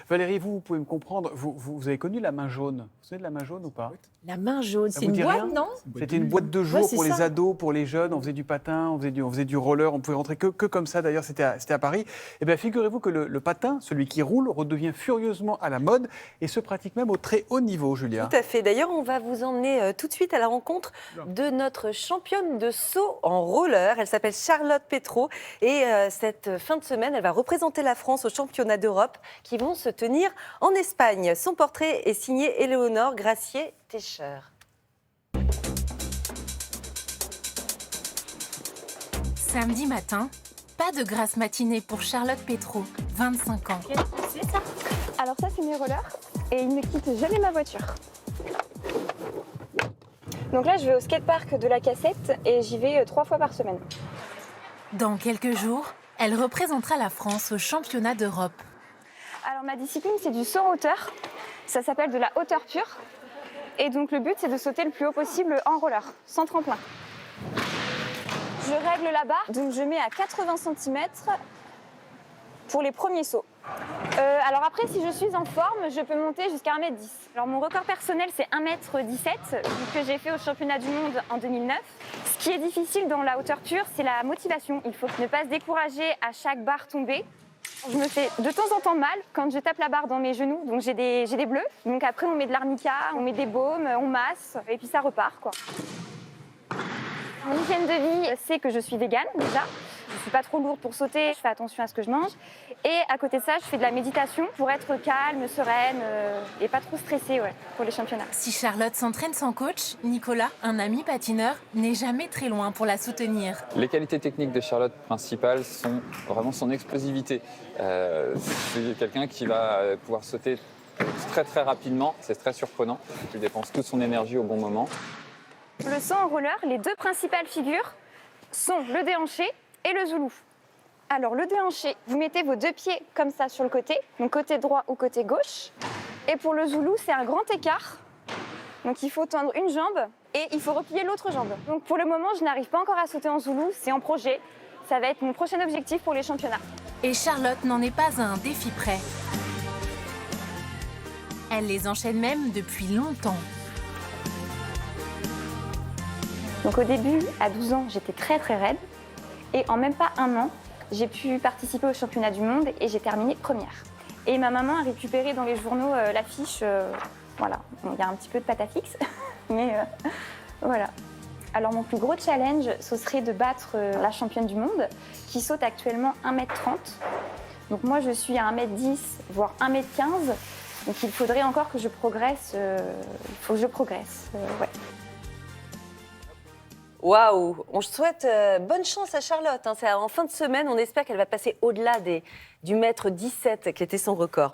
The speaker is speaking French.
Valérie, vous pouvez me comprendre, vous avez connu la main jaune. Vous vous souvenez de la main jaune ou pas? La main jaune, Ça c'est vous une dit boîte, rien non? C'était une boîte de jour Ouais, c'est pour les ça. ados, pour les jeunes. On faisait du patin, on faisait du roller. On pouvait rentrer que comme ça. D'ailleurs, c'était à Paris. Eh bien, figurez-vous que le patin, celui qui roule, redevient furieusement à la mode et se pratique même au très haut niveau, Julia. Tout à fait. D'ailleurs, on va vous emmener tout de suite à la rencontre de notre championne de saut en roller. Elle s'appelle Charlotte Petro. Et cette fin de semaine, elle va représenter la France aux championnats d'Europe qui vont se tenir en Espagne. Son portrait est signé Éléonore Gracier-Techer. Samedi matin, pas de grasse matinée pour Charlotte Petro, 25 ans. C'est ça. Alors ça, c'est mes rollers et ils ne quittent jamais ma voiture. Donc là, je vais au skatepark de la Cassette et j'y vais 3 fois par semaine. Dans quelques jours, elle représentera la France aux championnats d'Europe. Alors ma discipline, c'est du saut en hauteur. Ça s'appelle de la hauteur pure. Et donc le but, c'est de sauter le plus haut possible en roller, sans tremplin. Je règle la barre, donc je mets à 80 cm pour les premiers sauts. Alors après, si je suis en forme, je peux monter jusqu'à 1m10. Alors mon record personnel, c'est 1m17, que j'ai fait au championnat du monde en 2009. Ce qui est difficile dans la hauteur pure, c'est la motivation. Il faut ne pas se décourager à chaque barre tombée. Je me fais de temps en temps mal quand je tape la barre dans mes genoux, donc j'ai des bleus. Donc après, on met de l'arnica, on met des baumes, on masse, et puis ça repart, quoi. Mon hygiène de vie, c'est que je suis végane déjà. Je ne suis pas trop lourde pour sauter, je fais attention à ce que je mange. Et à côté de ça, je fais de la méditation pour être calme, sereine et pas trop stressée pour les championnats. Si Charlotte s'entraîne sans coach, Nicolas, un ami patineur, n'est jamais très loin pour la soutenir. Les qualités techniques de Charlotte principales sont vraiment son explosivité. C'est quelqu'un qui va pouvoir sauter très très rapidement, c'est très surprenant. Il dépense toute son énergie au bon moment. Le saut en roller, les deux principales figures sont le déhanché et le zoulou. Alors le déhanché, vous mettez vos deux pieds comme ça sur le côté, donc côté droit ou côté gauche. Et pour le zoulou, c'est un grand écart. Donc il faut tendre une jambe et il faut replier l'autre jambe. Donc pour le moment, je n'arrive pas encore à sauter en zoulou, c'est en projet. Ça va être mon prochain objectif pour les championnats. Et Charlotte n'en est pas à un défi près. Elle les enchaîne même depuis longtemps. Donc au début, à 12 ans, j'étais très très raide. Et en même pas un an, j'ai pu participer au championnat du monde et j'ai terminé première. Et ma maman a récupéré dans les journaux l'affiche. Voilà, bon, il y a un petit peu de patafix, mais voilà. Alors mon plus gros challenge, ce serait de battre la championne du monde, qui saute actuellement 1m30. Donc moi, je suis à 1m10, voire 1m15. Donc il faudrait encore que je progresse. Il faut que je progresse, ouais. Waouh! On souhaite bonne chance à Charlotte. C'est en fin de semaine. On espère qu'elle va passer au-delà du mètre 17 qui était son record.